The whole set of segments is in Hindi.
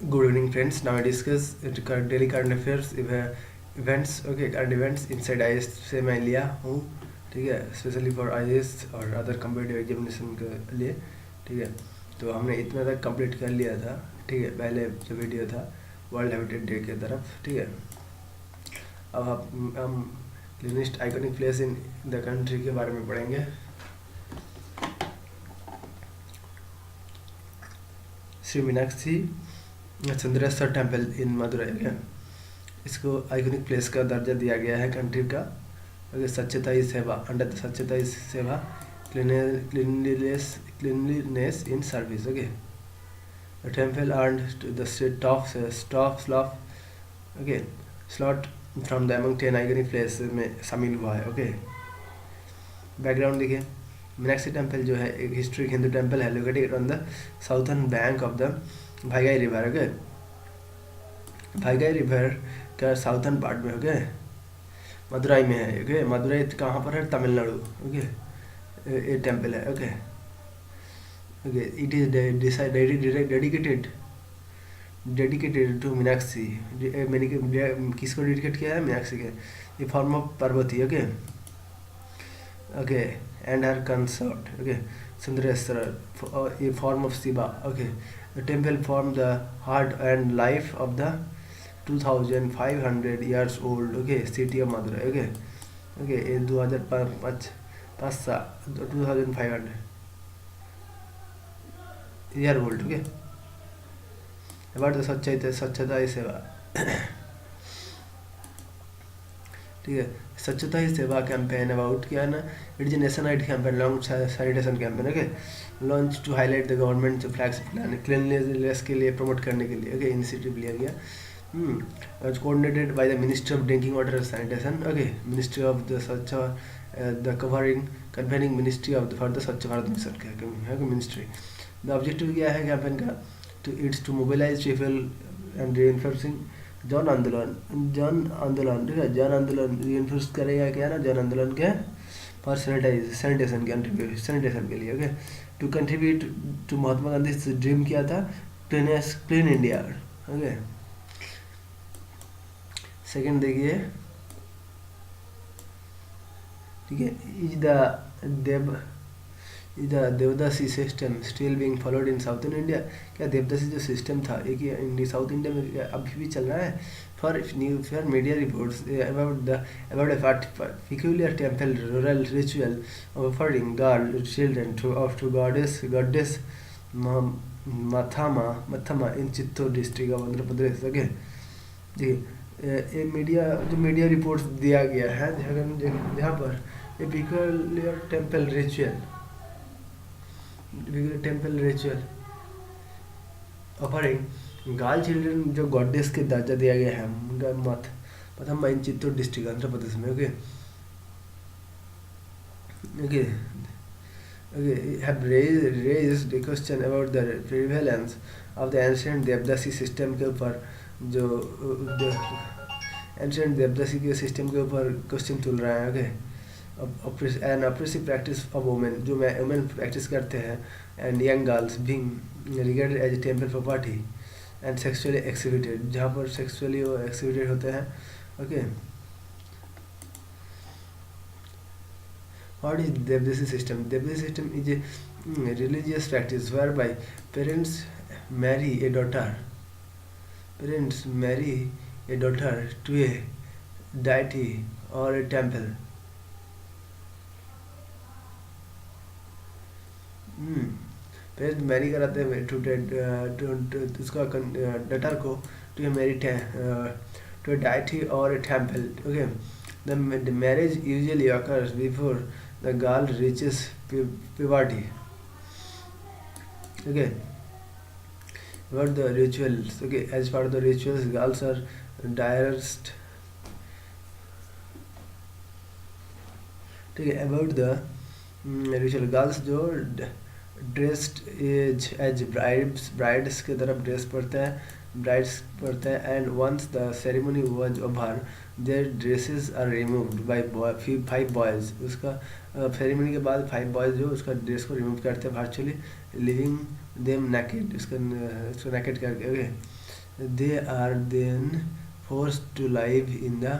Good evening, friends. Now I discuss daily current affairs events. Okay, current events inside IAS से मैं लिया हूँ, ठीक है, स्पेशली फॉर IAS और अदर कम्पिटिटिव एग्जामिनेशन के लिए, ठीक है। तो हमने इतना तक कंप्लीट कर लिया था, ठीक है, पहले जो वीडियो था वर्ल्ड हैबिटेट डे के तरफ, ठीक है। अब हम cleanest iconic place in the country के बारे में पढ़ेंगे। Shri Meenakshi Chandreshwar temple in Madurai, okay, इसको आइकॉनिक प्लेस का दर्जा दिया गया है कंट्री का। ओके, स्वच्छता ही सेवा, अंडर स्वच्छता ही सेवा, cleanliness in service. Okay, temple earned the top slot, okay, slot from the among 10 iconic place में शामिल हुआ है। ओके, बैकग्राउंड देखिए, मीनाक्षी टेम्पल जो है एक हिस्टोरिक हिंदू टेम्पल है located on the southern bank of the Vaigai river. Okay, Vaigai river का साउथर्न पार्ट में, ओके, मदुरई में है। ओके, मदुरई कहाँ पर है? तमिलनाडु। ओके, ये टेम्पल है। Okay, okay, it is dedicated to Meenakshi. मैंने किसको डेडिकेट किया है? मीनाक्षी के। ये form of Parvati. Okay, okay, and her consort. Okay, Sundareshwar, ये form of Shiva. Okay, the temple form the heart and life of the 2500 years old, okay, city of Madurai। Okay, okay, ये 2500 year old। Okay, about the स्वच्छता ही सेवा, ठीक है, स्वच्छता ही सेवा कैंपेन अबाउट क्या है ना, it is nation wide campaign, long sanitation campaign. Okay, launch to highlight the government flagship plan, cleanliness के लिए प्रमोट करने के लिए। ओके, इनिशिएटिव लिया गया, coordinated by the Ministry of Drinking Water and Sanitation। Okay, Ministry of the the convening Ministry of for the Swachh Bharat Mission का ministry। The objective क्या है कैंपेन का? It's to mobilize people and reinforcing जन आंदोलन, ठीक है, जन आंदोलन reinforce करेगा क्या ना, जन आंदोलन के for सैनिटेशन के लिए। Okay, to contribute to Mahatma Gandhi dream क्या था? Clean India. ओके, सेकेंड देखिए, ठीक है, is the devadasi system still being followed in southern India. क्या देवदासी जो सिस्टम था एक ये साउथ इंडिया में अभी भी चल रहा है? For media reports about a peculiar temple rural ritual offering girl children to goddess Mathamma in Chittoor district of Andhra Pradesh. Okay, जी, ये मीडिया रिपोर्ट्स दिया गया है जहाँ पर ये peculiar temple ritual offering girl children जो गॉडेस के दर्जा दिया गया है मथम इन चित्तौड़ डिस्ट्रिक्ट आंध्र प्रदेश में। Okay, okay, okay, have raised a question about the prevalence of the ancient devadasi system के ऊपर, जो एंशियंट देवदासी के सिस्टम के ऊपर क्वेश्चन चल रहा है। Okay, an oppressive practice of women, जो वुमेन प्रैक्टिस करते हैं, and young girls being regarded as temple property and sexually exhibited, जहाँ पर सेक्सुअली वो एक्सिबिटेड होते हैं। Okay, what is devadasi system? Devadasi system is a religious practice whereby parents marry a daughter to a deity or a temple। Parents marry कराते हैं टू उसका डॉटर को to marry to a deity or a temple। Okay, the marriage usually occurs before the girl reaches puberty। Okay, about the rituals, okay, as part of the rituals girls are dressed, ठीक है, about the ritual girls जो ड्रेस्ड एज ब्राइड्स की तरफ ड्रेस पड़ता है and once the ceremony was over their dresses are removed by 5 boys. उसका सेरेमनी के बाद 5 बॉयज जो उसका ड्रेस को रिमूव करते हैं वर्चुअली, लिविंग देम नेकेड, उसको नेकेड करके। Okay, they are then forced to live in the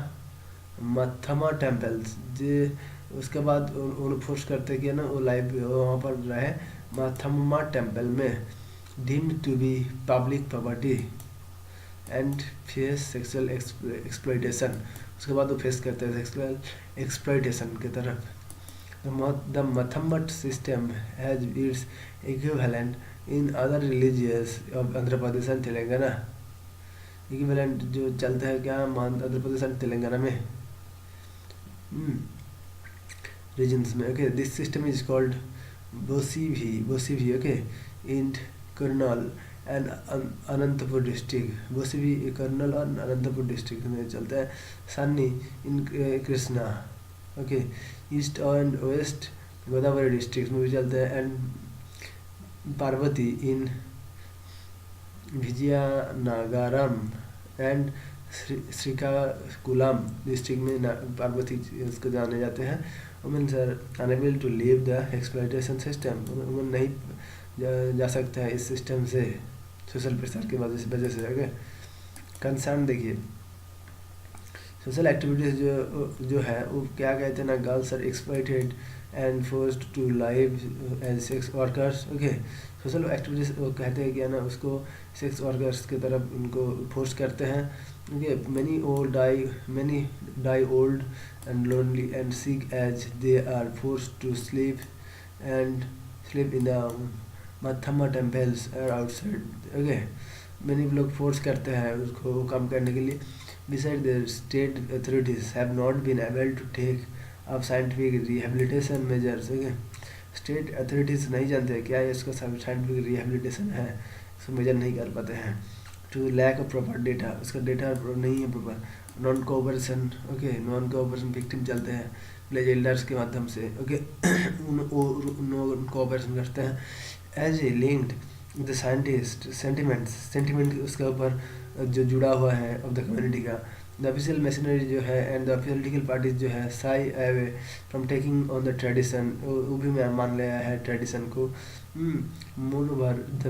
Mathamma temples. जे उसके बाद उन फोर्स करते कि ना वो लाइव वहाँ पर रहे मथमा टेम्पल में, deemed to be public property and face sexual exploitation. उसके बाद वो फेस करते हैं सेक्सुअल एक्सप्लॉइटेशन की तरफ। The Mathammat system has its equivalent in other religions of Andhra Pradesh and Telangana. Equivalent जो चलता है क्या आंध्र प्रदेश एंड तेलंगाना में regions में। Okay, this system is called Bosivi, okay, in Kurnool and Anantapur district। Bosivi Kurnool और Anantapur district में चलता है। Sunni in Krishna, okay, east and west Godavari district में भी चलता है। And Parvathi in Vizianagaram and Srikakulam district में पार्वती इसको जाने जाते हैं। Womens are unable to leave the exploitation system. Women नहीं जा सकता है इस सिस्टम से सोशल प्रेशर की वजह से। ओके, कंसर्न देखिए सोशल एक्टिविटीज़ जो है वो क्या कहते हैं ना, girls are exploited and forced to live as sex workers. Okay, social activities वो कहते हैं क्या ना, उसको सेक्स वर्कर्स की तरफ उनको फोर्स करते हैं। Okay, many die old and lonely and sick as they are forced to sleep in the Mathama temples or outside। Okay, many लोग फोर्स करते हैं उसको काम करने के लिए। Besides, the state authorities have not been able to take up scientific rehabilitation measures। Okay, state authorities नहीं जानते क्या इसका साइंटिफिक रिहेबिलिटेशन है, इसको मेजर नहीं कर पाते हैं। To lack of proper data, उसका डेटा नहीं है proper. Non cooperation, okay, non cooperation victim चलते हैं विलेज एल्डर्स के माध्यम से। ओके, नॉन कोऑपरेशन करते हैं। As a linked the scientist sentiment उसके ऊपर जो जुड़ा हुआ है ऑफ द कम्युनिटी का। द ऑफिशियल मशीनरी जो है एंड द पॉलिटिकल पार्टीज जो है shy away from taking on the tradition, वो भी मैं मान लिया है ट्रेडिशन को। मोरोवर द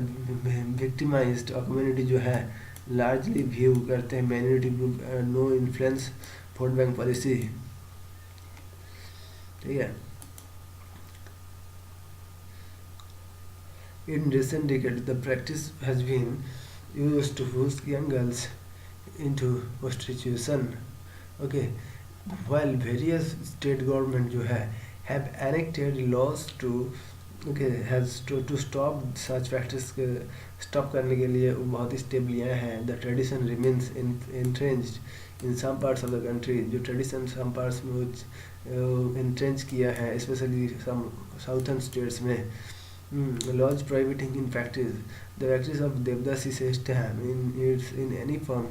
विक्टिमाइज्ड कम्युनिटी जो है लार्जली व्यू करते हैं minority group no influence vote bank policy. ठीक है, in recent decade the practice has been used to push young girls into prostitution। Okay, while various state government जो है have enacted laws to has to stop such practice के stop करने के लिए वो बहुत स्टेप लिए हैं। the tradition remains entrenched in some parts of the country। जो tradition some parts में entrenched किया है especially some southern states में। laws prohibiting in practice the practice of Devdasi system in any form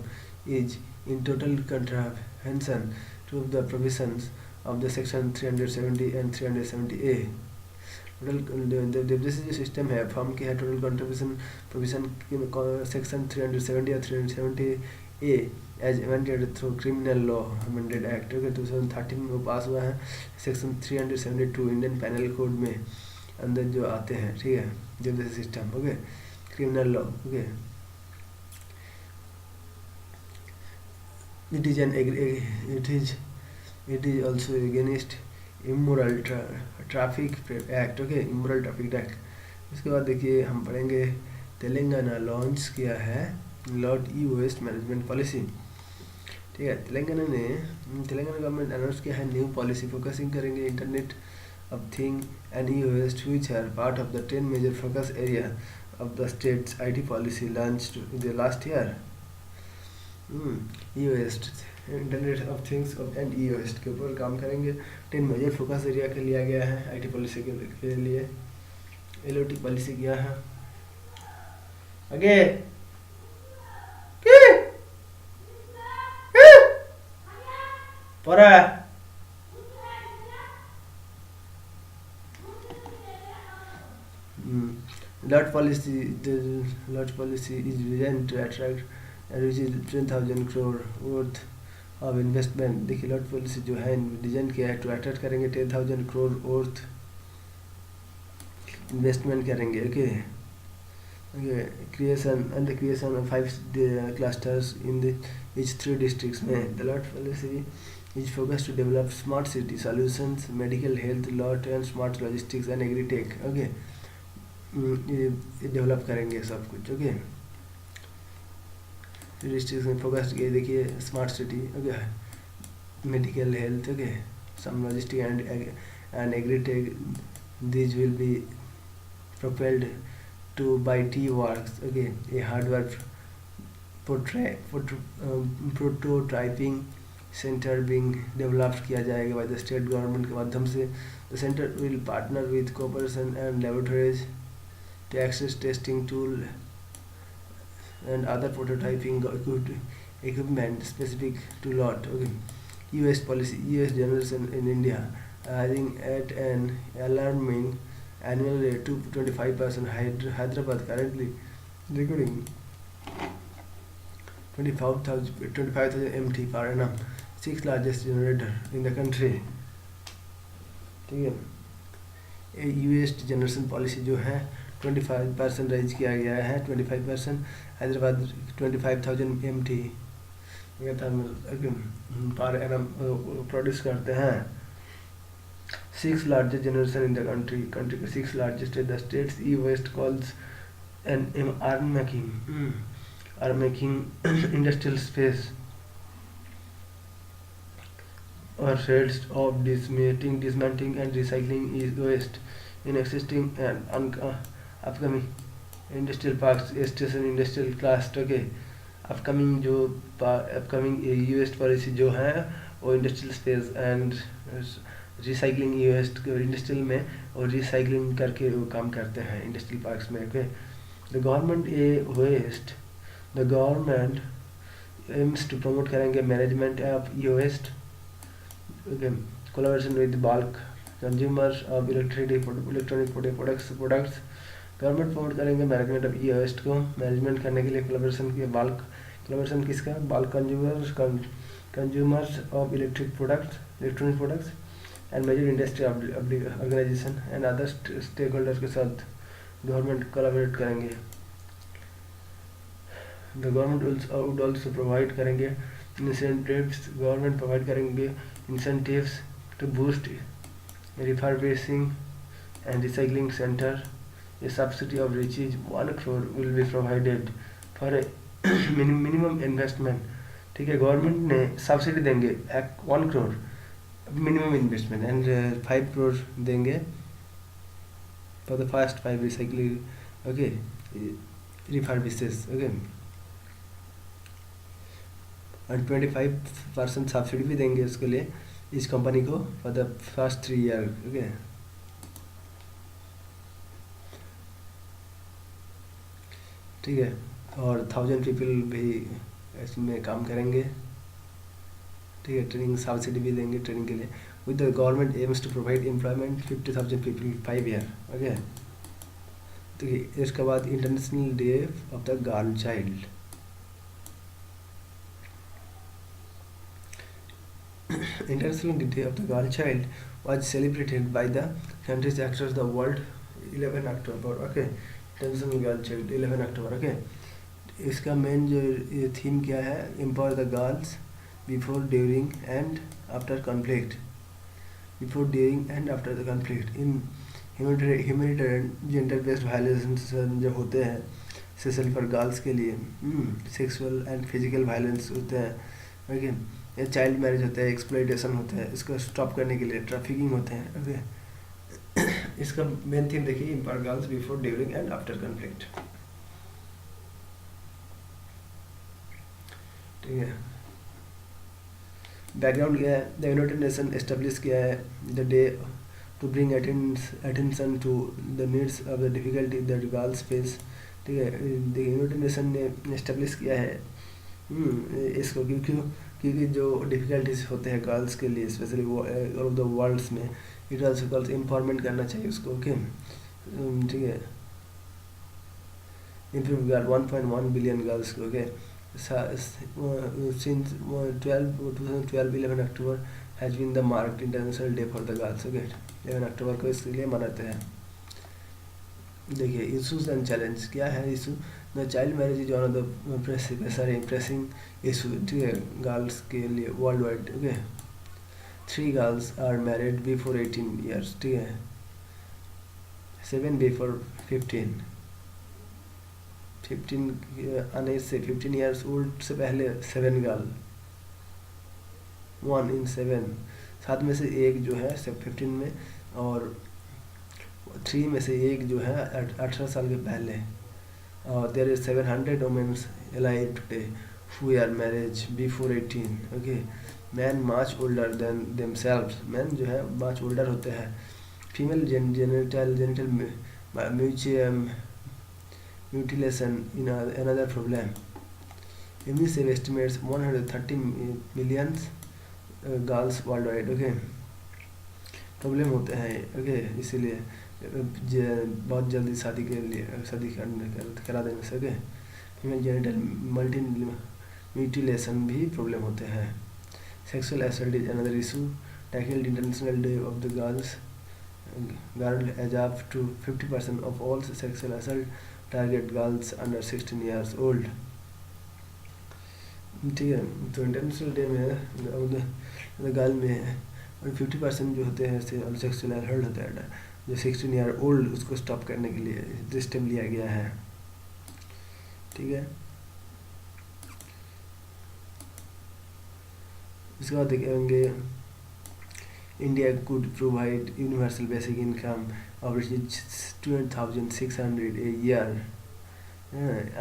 is in total contravention to the provisions of the section 370 and 370A। Total देवदासी जो सिस्टम है फॉर्म के है टोटल कंट्रीब्यूशन प्रोविजन सेक्शन 370 और 370A as amended through criminal law amended act. 2013 में वो पास हुआ है। सेक्शन 372 इंडियन पैनल कोड में अंदर जो आते हैं। ठीक है, devadasi system. Okay, criminal law. Okay, it is also against immoral traffic act। Okay, immoral traffic act। उसके बाद देखिए हम पढ़ेंगे तेलंगाना लॉन्च किया है लॉट ई वेस्ट मैनेजमेंट पॉलिसी। ठीक है, तेलंगाना गवर्नमेंट अनाउंस किया है न्यू पॉलिसी फोकसिंग करेंगे internet of thing and e-waste which are part of the 10 major focus area of the state's IT policy launched the last year। e-waste internet of things and e-waste के ऊपर काम करेंगे। 10 मेजर फोकस एरिया के लिया गया है IT पॉलिसी के लिए। LOT पॉलिसी क्या है आगे पढ़ा। Lot policy is designed to attract and which is 10,000 crore worth of investment। देखिए लॉट पॉलिसी जो है डिजाइन किया है टू अट्रैक्ट करेंगे 10,000 करोड़ वर्थ इन्वेस्टमेंट करेंगे। Okay, Okay, creation of 5 clusters in each 3 districts में the lot policy is focused to develop smart city solutions, medical health, lot and smart logistics and agri-tech. Okay, ये डेवलप करेंगे सब कुछ. ओके, डिस्ट्रिक्ट में फोकस किए, देखिए smart city. Okay, medical health. Okay, some logistic and agritech. These will be propelled to by T-Works. Okay, a hardware prototyping center being developed किया जाएगा by the state government के माध्यम से. The center will partner with corporations and laboratories to access testing tool and other prototyping equipment specific to lot. Okay, US policy. US generation in India adding at an alarming annual rate to 25%. Hyderabad currently recording 25,000 MT per annum, 6th largest generator in the country. ठीक है, यूएस जनरेशन पॉलिसी जो है 25% राइज किया गया है. 25%. Hyderabad 25,000 MT per annum produce करते हैं. 6th largest generation in the country के 6th largest है. The state's e-waste calls and are making industrial space or rates of dismantling and recycling e-waste in existing and upcoming industrial parks, station, industrial class. Okay, upcoming e-waste policy जो है वो industrial space and recycling e-waste industrial में और रिसाइकलिंग करके वो काम करते हैं इंडस्ट्रियल पार्क्स में. Okay, the government aims to promote करेंगे management of e-waste. Okay, collaboration with bulk consumers of electronic products. Government promote करेंगे मैनेजमेंट ऑफ e-waste को मैनेजमेंट करने के लिए कोलैबोरेशन के बल्क कोलैबोरेशन किसका? Bulk consumers of electronic products and major industry organisation and other stakeholders के साथ गवर्नमेंट कोलैबोरेट करेंगे. The government would also provide करेंगे इंसेंटिव्स. गवर्नमेंट प्रोवाइड करेंगे incentives to boost refurbishing and recycling centre. A subsidy of rupees 1 crore will be provided for a minimum investment. ठीक है, गवर्नमेंट ने सब्सिडी देंगे 1 crore minimum investment and 5 crore देंगे for the first 5 recycling. Okay, refurbishes. Okay, and 25% subsidy भी देंगे उसके लिए इस कंपनी को for the first 3 year. Okay, ठीक है, और 1000 पीपल भी इसमें काम करेंगे. ठीक है, ट्रेनिंग सब्सिडी भी देंगे ट्रेनिंग के लिए. With the government aims to provide employment 50,000 people 5 year. Okay, ठीक है, इसके बाद international day of the girl child. International day of the girl child was celebrated by the countries across the world 11 October. Okay, international girl child 11 October. Okay, इसका मेन जो थीम क्या है? Empower the girls before during and after conflict. Before during and after the conflict in humanitarian gender based violence जो होते हैं स्पेशली फॉर गर्ल्स के लिए. सेक्सुअल एंड फिजिकल वायलेंस होते हैं. ओके, या चाइल्ड मैरिज होता है, एक्सप्लॉयटेशन होता है, इसको स्टॉप करने के लिए ट्रैफिकिंग होते हैं. ओके, इसका मेन थीम देखिए empower girls before during and after conflict. ठीक है, बैकग्राउंड क्या है? द यूनाइटेड नेशन एस्टेब्लिश किया है the day to bring attention to the needs of the difficulty that girls face. ठीक है, यूनाइटेड नेशन ने एस्टेब्लिश किया है इसको क्योंकि जो डिफ़िकल्टीज होते हैं गर्ल्स के लिए specially all of the worlds में, इट आल्सो गर्ल्स एम्पावरमेंट करना चाहिए उसको. ओके, ठीक है, इम्प्रूव गर्ल 1.1 बिलियन गर्ल्स को. Okay, since 2012 11 October has been the marked international day for the girls. Okay, 11 अक्टूबर को इसके लिए मनाते हैं. देखिए इशूज एंड चैलेंज क्या है issue. The child marriage is one of the pressing issue, ठीक है, गर्ल्स के लिए world wide. Okay, 3 girls are married before 18 years, ठीक है, 7 बिफोर 15 आने से 15 ईयर्स ओल्ड से पहले 7 गर्ल, 1 in 7, 7 में से एक जो है 15 में, और 3 में से एक जो है 18 साल के पहले। और there is 700 womens alive today who are married before 18। Okay, man much older than themselves, man जो है मच ओल्डर होते हैं। Female genital mutilation in another problem। UNICEF estimates 130 million girls world wide. Okay, problem होते हैं, ओके, इसीलिए बहुत जल्दी शादी के लिए शादी करा देने से। Okay, female genital multi mutilation भी प्रॉब्लम होते हैं। Sexual assault is another issue, tackled international day of the girl as up to 50% of all sexual assault target girls under 16 years old. ठीक है, तो इंटरनेशनल डे में गर्ल में 50% जो होते हैं सेक्सुअल असल्ट होता है जो 16 ईयर ओल्ड, उसको स्टॉप करने के लिए स्टेप लिया गया है। ठीक है, इसके बाद देखेंगे India could provide universal basic income of 20,600 a year.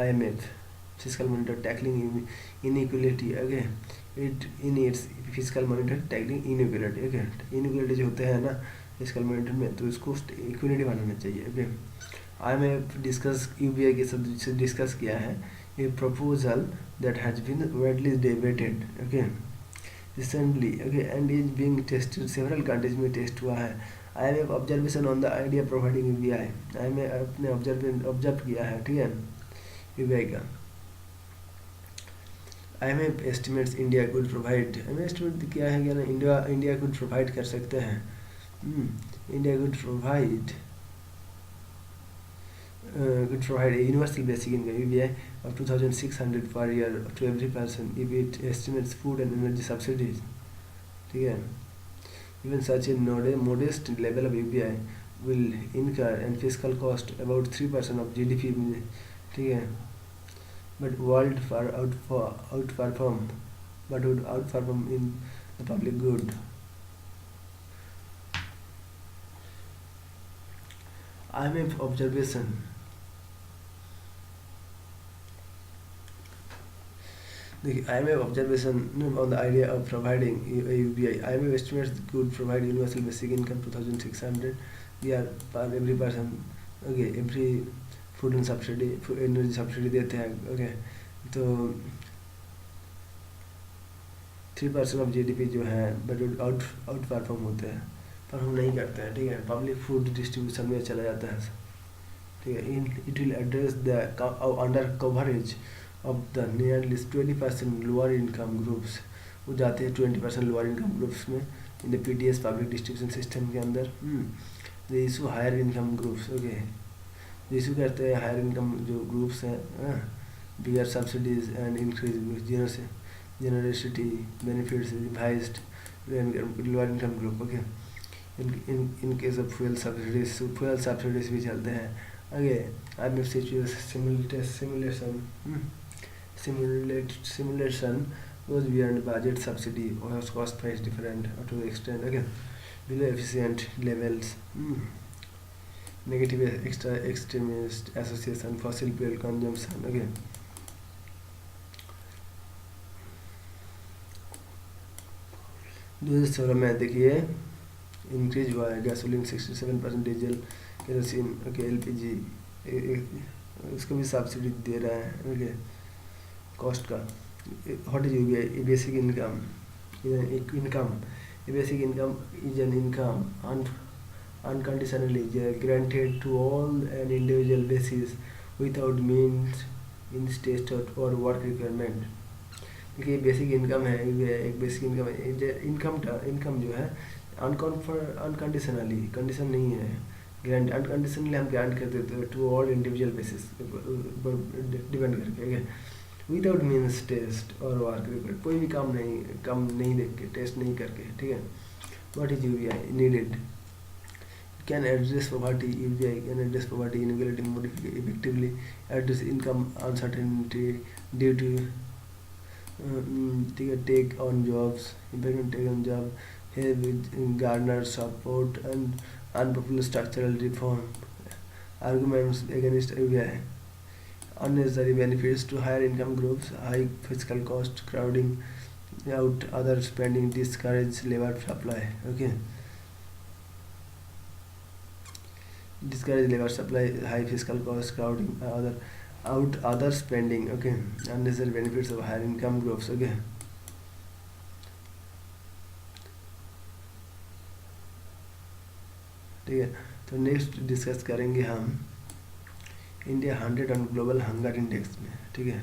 IMF fiscal monitor tackling inequality, okay, it in its fiscal monitor tackling inequality। okay, inequality जो होते हैं ना फिजिकल मॉनिटर में, तो इसको इक्विटी बनाना चाहिए। ओके, IMF डिस्कस UBI के सब से डिस्कस किया है ये proposal that has been widely debated, okay, recently, okay, and is being tested, several countries में टेस्ट हुआ है। IMF observation on the idea providing UBI, IMF अपने ऑब्जर्व किया है, ठीक है, UBI का। IMF estimates India could provide, IMF estimate किया है क्या ना, इंडिया कुड प्रोवाइड कर सकते हैं। India could provide a universal basic income UBI of 2,600 per year to every person if it estimates food and energy subsidies। ठीक है, even such a modest level of UBI will incur and fiscal cost about 3% of GDP। ठीक है, but would outperform in the public good। IMF observation, देखिए IMF observation on the idea of providing a UBI, IMF estimates could provide universal basic income 2,600 per every person। okay, every food and subsidy, energy subsidy देते हैं। ओके, तो 3% ऑफ GDP जो है बट आउट परफॉर्म होते हैं, परफॉर्म नहीं करते हैं। ठीक है, पब्लिक फूड डिस्ट्रीब्यूशन में चला जाता है। ठीक है, it will address the under coverage of the nearly 20% lower income groups, वो जाते हैं 20% लोअर इनकम ग्रुप्स में in the PDS public distribution system के अंदर। The issue higher income groups, okay, issue करते हैं हायर इनकम जो ग्रुप्स हैं, bigger subsidies and increase generosity benefits revised lower income group. Okay, in case of fuel subsidies भी चलते हैं। आगे IMF simulation goes beyond budget subsidy or cost price different to the extent, okay, below efficient levels। Negative extremist association fossil fuel consumption। okay, दो हज़ार 16 में देखिए इंक्रीज हुआ है gasoline 67%, diesel kerosene, okay, LPG उसको भी सब्सिडी दे रहा है। ओके, कॉस्ट का what is UBI, basic income, basic income is an income unconditionally granted to all an individual basis without means in state or work requirement। देखिए बेसिक इनकम है, एक बेसिक इनकम है, इनकम जो है अनकंडीशनली, कंडीशन नहीं है, ग्रांट अनकंडीशनली हम ग्रांट कर देते हैं to all individual basis depend करके, ठीक है, विदाउट मीन्स टेस्ट और वर्क रिकॉर्ड, कोई भी काम नहीं देख के, टेस्ट नहीं करके, ठीक है. What is UBI needed? Can address poverty. UBI can address poverty inequality more effectively, address income uncertainty due to take on jobs, impact take on job, help with garner support and unpopular structural reform. Arguments against UBI: unnecessary benefits to higher income groups, high fiscal cost, crowding out other spending, discourage labor supply. Okay. Discourage labor supply, high fiscal costs, crowding other spending. Okay, unnecessary benefits of higher income groups. Okay, ठीक है. तो नेक्स्ट डिस्कस करेंगे हम India 100 on global hunger index में, ठीक है.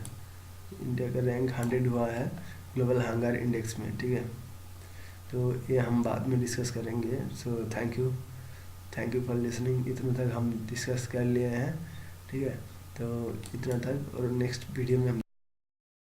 इंडिया का रैंक 100 हुआ है ग्लोबल हंगर इंडेक्स में, ठीक है. तो ये हम बाद में डिस्कस करेंगे. So thank you for listening. इतना तक हम डिस्कस कर लिए हैं, ठीक है. तो इतना तक, और नेक्स्ट वीडियो में हम